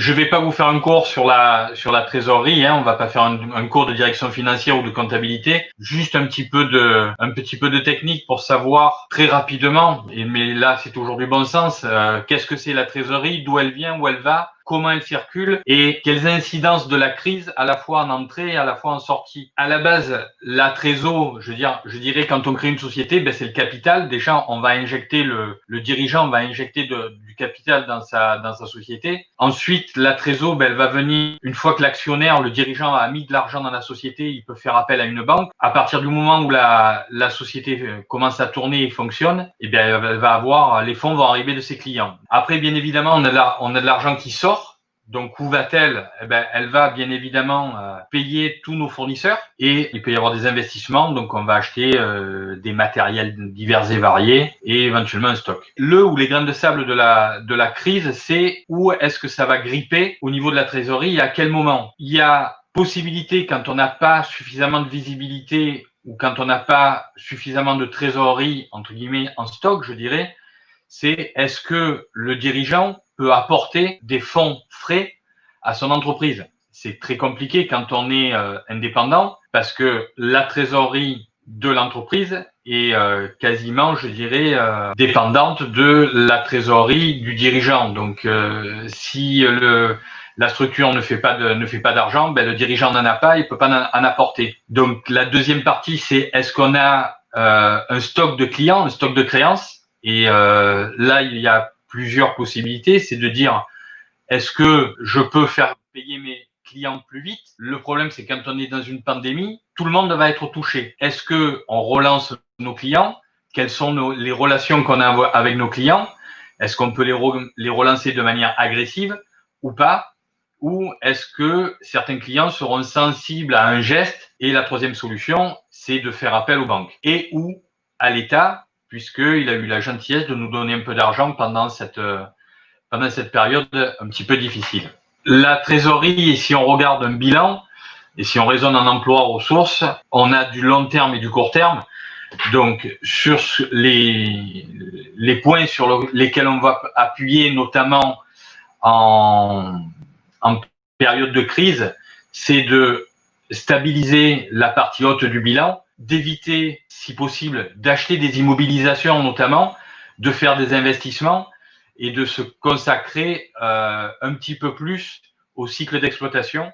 je vais pas vous faire un cours sur la trésorerie, hein, on va pas faire un cours de direction financière ou de comptabilité, juste un petit peu de technique pour savoir très rapidement, mais là c'est toujours du bon sens, qu'est-ce que c'est la trésorerie, d'où elle vient, où elle va, comment elle circule et quelles incidences de la crise à la fois en entrée et à la fois en sortie. À la base, la trésor, je dirais quand on crée une société, c'est le capital. Déjà, on va injecter le dirigeant va injecter du capital dans sa société. Ensuite, la trésor, elle va venir une fois que l'actionnaire, le dirigeant a mis de l'argent dans la société, il peut faire appel à une banque. À partir du moment où la société commence à tourner et fonctionne, elle va avoir les fonds vont arriver de ses clients. Après, bien évidemment, on a de l'argent qui sort. Donc, où va-t-elle? Elle va bien évidemment payer tous nos fournisseurs et il peut y avoir des investissements. Donc, on va acheter des matériels divers et variés et éventuellement un stock. Le ou les grains de sable de la crise, c'est où est-ce que ça va gripper au niveau de la trésorerie et à quel moment? Il y a possibilité quand on n'a pas suffisamment de visibilité ou quand on n'a pas suffisamment de trésorerie, entre guillemets, en stock, je dirais, c'est est-ce que le dirigeant peut apporter des fonds frais à son entreprise. C'est très compliqué quand on est indépendant parce que la trésorerie de l'entreprise est quasiment, je dirais, dépendante de la trésorerie du dirigeant. Donc, si la structure ne fait pas d'argent, le dirigeant n'en a pas, il peut pas en apporter. Donc, la deuxième partie, c'est est-ce qu'on a un stock de clients, un stock de créances. Et là, il y a plusieurs possibilités. C'est de dire, est-ce que je peux faire payer mes clients plus vite? Le problème, c'est quand on est dans une pandémie, tout le monde va être touché. Est-ce que on relance nos clients? Quelles sont les relations qu'on a avec nos clients? Est-ce qu'on peut les relancer de manière agressive ou pas? Ou est-ce que certains clients seront sensibles à un geste? Et la troisième solution, c'est de faire appel aux banques et ou à l'État, puisqu'il a eu la gentillesse de nous donner un peu d'argent pendant cette période un petit peu difficile. La trésorerie, si on regarde un bilan, et si on raisonne en emploi ressources, on a du long terme et du court terme. Donc, sur les points sur lesquels on va appuyer, notamment en période de crise, c'est de stabiliser la partie haute du bilan, d'éviter, si possible, d'acheter des immobilisations notamment, de faire des investissements et de se consacrer un petit peu plus au cycle d'exploitation.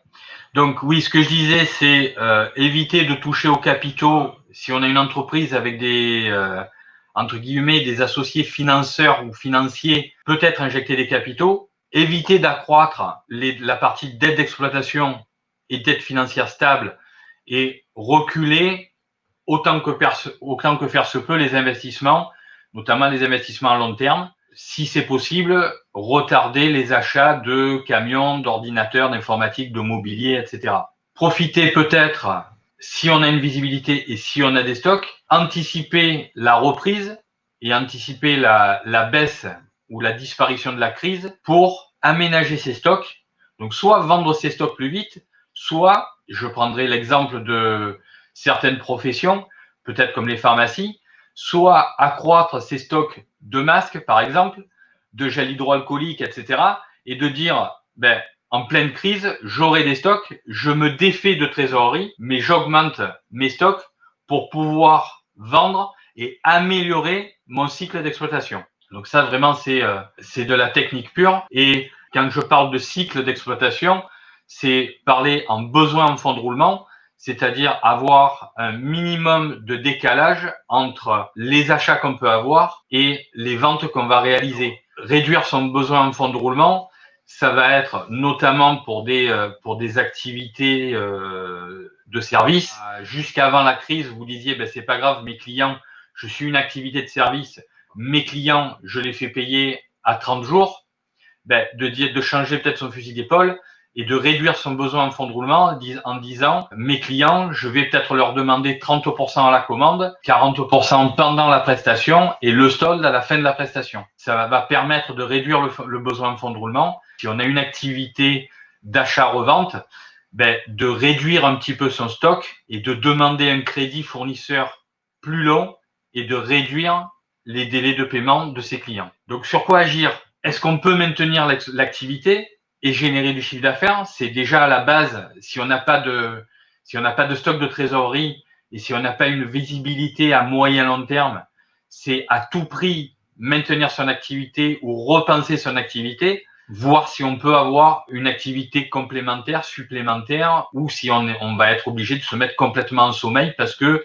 Donc oui, ce que je disais, c'est éviter de toucher aux capitaux si on a une entreprise avec des entre guillemets des associés financeurs ou financiers, peut-être injecter des capitaux, éviter d'accroître la partie dette d'exploitation et dette financière stable et reculer autant que faire se peut les investissements, notamment les investissements à long terme. Si c'est possible, retarder les achats de camions, d'ordinateurs, d'informatique, de mobilier, etc. Profiter peut-être, si on a une visibilité et si on a des stocks, anticiper la reprise et anticiper la baisse ou la disparition de la crise pour aménager ses stocks. Donc, soit vendre ses stocks plus vite, soit, je prendrai l'exemple de certaines professions, peut-être comme les pharmacies, soit accroître ses stocks de masques, par exemple, de gel hydroalcoolique, etc., et de dire, en pleine crise, j'aurai des stocks, je me défais de trésorerie, mais j'augmente mes stocks pour pouvoir vendre et améliorer mon cycle d'exploitation. Donc ça, vraiment, c'est de la technique pure. Et quand je parle de cycle d'exploitation, c'est parler en besoin en fonds de roulement, c'est-à-dire avoir un minimum de décalage entre les achats qu'on peut avoir et les ventes qu'on va réaliser. Réduire son besoin en fonds de roulement, ça va être notamment pour des activités de service. Jusqu'avant la crise, vous disiez, c'est pas grave, mes clients, je suis une activité de service, mes clients, je les fais payer à 30 jours. De changer peut-être son fusil d'épaule et de réduire son besoin en fonds de roulement en disant mes clients, je vais peut-être leur demander 30% à la commande, 40% pendant la prestation et le solde à la fin de la prestation. Ça va permettre de réduire le besoin en fonds de roulement. Si on a une activité d'achat-revente, de réduire un petit peu son stock et de demander un crédit fournisseur plus long et de réduire les délais de paiement de ses clients. Donc, sur quoi agir? Est-ce qu'on peut maintenir l'activité? et générer du chiffre d'affaires. C'est déjà à la base, si on n'a pas de stock de trésorerie et si on n'a pas une visibilité à moyen long terme, c'est à tout prix maintenir son activité ou repenser son activité, voir si on peut avoir une activité complémentaire, supplémentaire, ou si on va être obligé de se mettre complètement en sommeil parce que,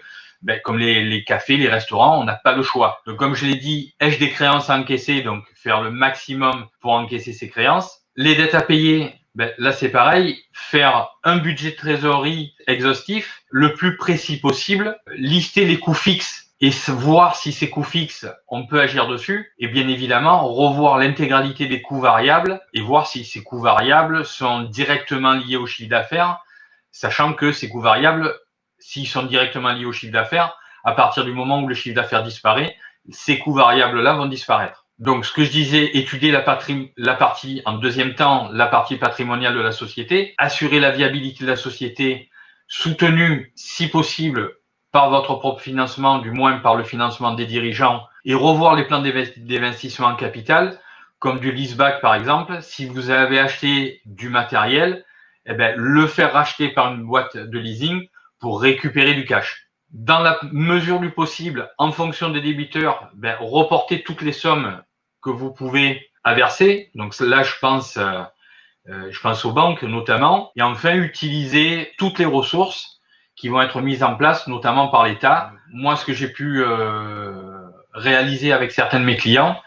comme les cafés, les restaurants, on n'a pas le choix. Donc, comme je l'ai dit, ai-je des créances à encaisser, donc faire le maximum pour encaisser ces créances. Les dettes à payer, là c'est pareil, faire un budget de trésorerie exhaustif, le plus précis possible, lister les coûts fixes et voir si ces coûts fixes, on peut agir dessus, et bien évidemment revoir l'intégralité des coûts variables et voir si ces coûts variables sont directement liés au chiffre d'affaires, sachant que ces coûts variables, s'ils sont directement liés au chiffre d'affaires, à partir du moment où le chiffre d'affaires disparaît, ces coûts variables-là vont disparaître. Donc, ce que je disais, étudier la partie, en deuxième temps, la partie patrimoniale de la société, assurer la viabilité de la société, soutenue, si possible, par votre propre financement, du moins par le financement des dirigeants, et revoir les plans d'investissement en capital, comme du leaseback par exemple. Si vous avez acheté du matériel, le faire racheter par une boîte de leasing pour récupérer du cash. Dans la mesure du possible, en fonction des débiteurs, reporter toutes les sommes que vous pouvez verser. Donc là, je pense aux banques notamment. Et enfin, utiliser toutes les ressources qui vont être mises en place, notamment par l'État. Moi, ce que j'ai pu réaliser avec certains de mes clients,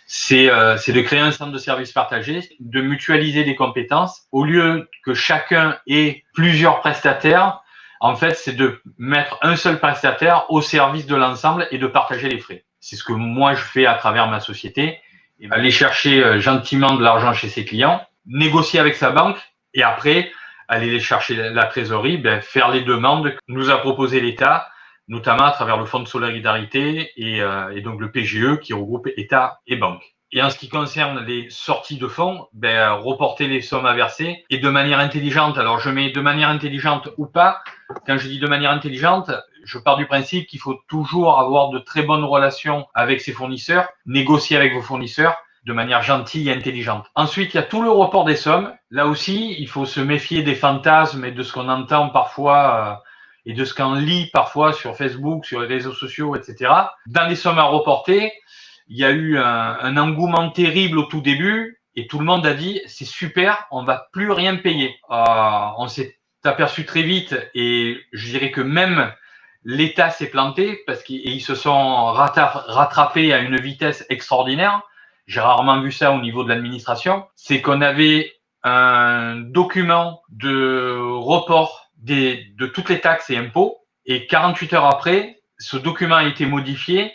c'est de créer un centre de services partagés, de mutualiser des compétences. Au lieu que chacun ait plusieurs prestataires, en fait, c'est de mettre un seul prestataire au service de l'ensemble et de partager les frais. C'est ce que moi, je fais à travers ma société. Et aller chercher gentiment de l'argent chez ses clients, négocier avec sa banque et après, aller chercher la trésorerie, faire les demandes que nous a proposé l'État, notamment à travers le Fonds de solidarité et donc le PGE qui regroupe État et banque. Et en ce qui concerne les sorties de fonds, reporter les sommes à verser et de manière intelligente. Alors, je mets de manière intelligente ou pas. Quand je dis de manière intelligente, je pars du principe qu'il faut toujours avoir de très bonnes relations avec ses fournisseurs, négocier avec vos fournisseurs de manière gentille et intelligente. Ensuite, il y a tout le report des sommes. Là aussi, il faut se méfier des fantasmes et de ce qu'on entend parfois et de ce qu'on lit parfois sur Facebook, sur les réseaux sociaux, etc. Dans les sommes à reporter, il y a eu un engouement terrible au tout début et tout le monde a dit c'est super, on va plus rien payer. On s'est aperçu très vite et je dirais que même l'État s'est planté parce qu'ils se sont rattrapés à une vitesse extraordinaire. J'ai rarement vu ça au niveau de l'administration. C'est qu'on avait un document de report de toutes les taxes et impôts et 48 heures après, ce document a été modifié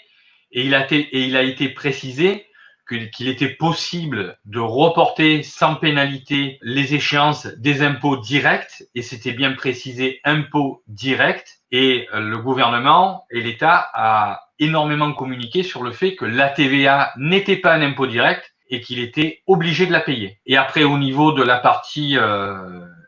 et il a été précisé qu'il était possible de reporter sans pénalité les échéances des impôts directs, et c'était bien précisé impôts directs, et le gouvernement et l'État a énormément communiqué sur le fait que la TVA n'était pas un impôt direct et qu'il était obligé de la payer. Et après, au niveau de la partie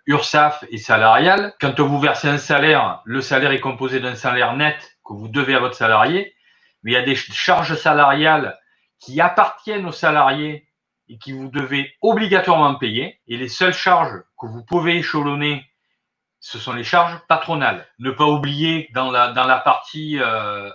URSSAF et salariale, quand vous versez un salaire, le salaire est composé d'un salaire net que vous devez à votre salarié, mais il y a des charges salariales qui appartiennent aux salariés et qui vous devez obligatoirement payer. Et les seules charges que vous pouvez échelonner, ce sont les charges patronales. Ne pas oublier que dans la partie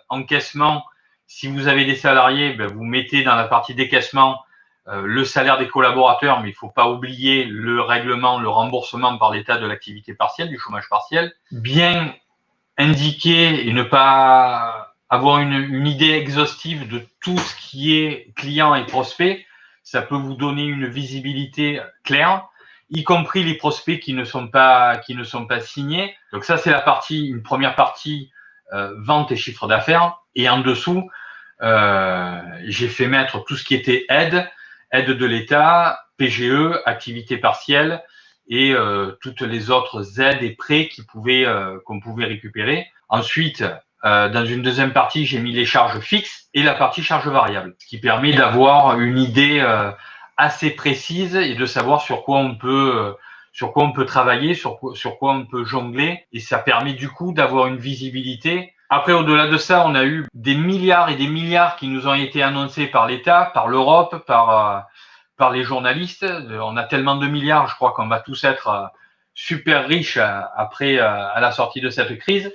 encaissement, si vous avez des salariés, vous mettez dans la partie décaissement le salaire des collaborateurs, mais il ne faut pas oublier le règlement, le remboursement par l'État de l'activité partielle, du chômage partiel. Bien indiquer et ne pas avoir une idée exhaustive de tout ce qui est client et prospect, ça peut vous donner une visibilité claire, y compris les prospects qui ne sont pas signés. Donc ça, c'est une première partie vente et chiffre d'affaires. Et en dessous, j'ai fait mettre tout ce qui était aide de l'État, PGE, activité partielle, et toutes les autres aides et prêts qu'on pouvait récupérer. Ensuite, dans une deuxième partie, j'ai mis les charges fixes et la partie charges variables, ce qui permet d'avoir une idée assez précise et de savoir sur quoi on peut travailler, sur quoi on peut jongler, et ça permet du coup d'avoir une visibilité. Après, au-delà de ça, on a eu des milliards et des milliards qui nous ont été annoncés par l'État, par l'Europe, par par les journalistes. On a tellement de milliards, je crois qu'on va tous être super riches après à la sortie de cette crise.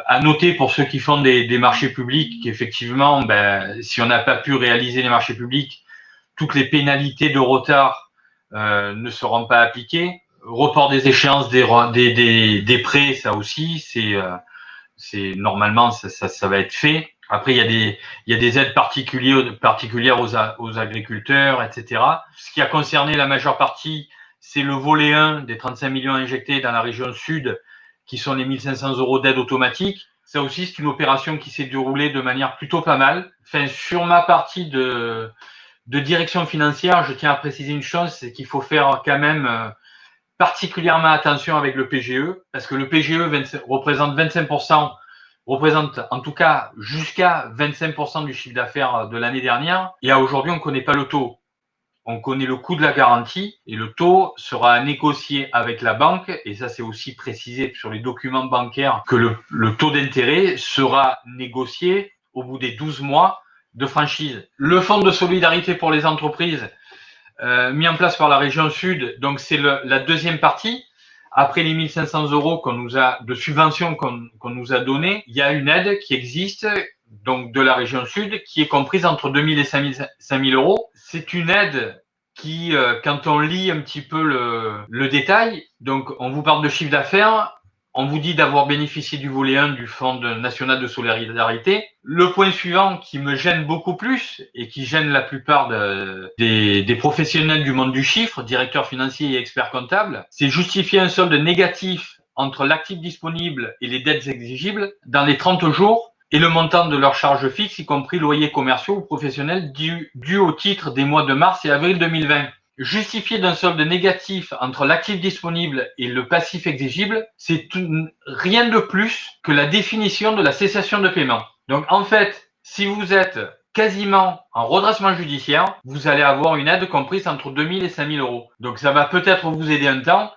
À noter pour ceux qui font des marchés publics qu'effectivement, si on n'a pas pu réaliser les marchés publics, toutes les pénalités de retard ne seront pas appliquées. Report des échéances des prêts, ça aussi, c'est normalement ça va être fait. Après, il y a des aides particulières aux agriculteurs, etc. Ce qui a concerné la majeure partie, c'est le volet 1 des 35 millions injectés dans la région sud, qui sont les 1 500 € d'aide automatique. Ça aussi, c'est une opération qui s'est déroulée de manière plutôt pas mal. Enfin, sur ma partie de direction financière, je tiens à préciser une chose, c'est qu'il faut faire quand même particulièrement attention avec le PGE, parce que le PGE représente 25%, représente en tout cas jusqu'à 25% du chiffre d'affaires de l'année dernière. Et à aujourd'hui, on ne connaît pas le taux. On connaît le coût de la garantie et le taux sera négocié avec la banque. Et ça, c'est aussi précisé sur les documents bancaires que le taux d'intérêt sera négocié au bout des 12 mois de franchise. Le fonds de solidarité pour les entreprises, mis en place par la région sud, donc c'est la deuxième partie. Après les 1 500 € qu'on nous a de subventions qu'on nous a donné, il y a une aide qui existe donc de la région sud qui est comprise entre 2 000 et 5 000 €. C'est une aide qui, quand on lit un petit peu le détail, donc on vous parle de chiffre d'affaires, on vous dit d'avoir bénéficié du volet 1 du Fonds national de solidarité. Le point suivant qui me gêne beaucoup plus et qui gêne la plupart des professionnels du monde du chiffre, directeurs financiers et experts comptables, c'est justifier un solde négatif entre l'actif disponible et les dettes exigibles dans les 30 jours et le montant de leurs charges fixes, y compris loyers commerciaux ou professionnels dus au titre des mois de mars et avril 2020. Justifier d'un solde négatif entre l'actif disponible et le passif exigible, c'est rien de plus que la définition de la cessation de paiement. Donc en fait, si vous êtes quasiment en redressement judiciaire, vous allez avoir une aide comprise entre 2 000 et 5 000 €. Donc ça va peut-être vous aider un temps,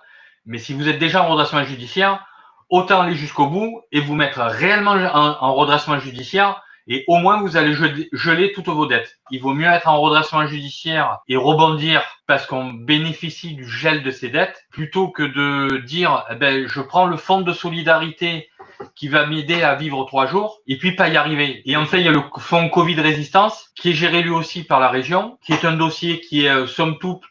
mais si vous êtes déjà en redressement judiciaire, autant aller jusqu'au bout et vous mettre réellement en redressement judiciaire, et au moins vous allez geler toutes vos dettes. Il vaut mieux être en redressement judiciaire et rebondir parce qu'on bénéficie du gel de ses dettes, plutôt que de dire je prends le fonds de solidarité qui va m'aider à vivre 3 jours et puis pas y arriver. Et enfin, il y a le fonds Covid résistance qui est géré lui aussi par la région, qui est un dossier qui est somme toute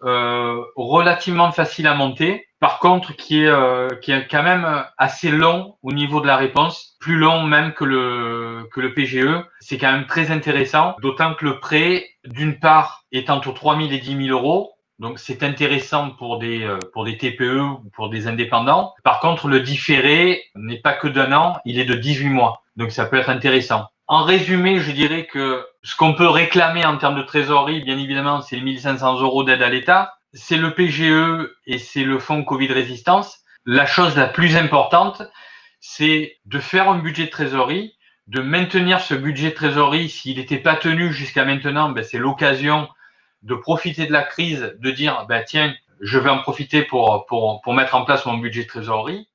relativement facile à monter. Par contre, qui est quand même assez long au niveau de la réponse, plus long même que le PGE. C'est quand même très intéressant, d'autant que le prêt, d'une part, est entre 3 000 et 10 000 €. Donc, c'est intéressant pour des TPE ou pour des indépendants. Par contre, le différé n'est pas que d'1 an, il est de 18 mois. Donc, ça peut être intéressant. En résumé, je dirais que ce qu'on peut réclamer en termes de trésorerie, bien évidemment, c'est les 1 500 € d'aide à l'État. C'est le PGE et c'est le fonds Covid résistance. La chose la plus importante, c'est de faire un budget de trésorerie, de maintenir ce budget de trésorerie. S'il n'était pas tenu jusqu'à maintenant, c'est l'occasion de profiter de la crise, de dire tiens, je vais en profiter pour mettre en place mon budget de trésorerie.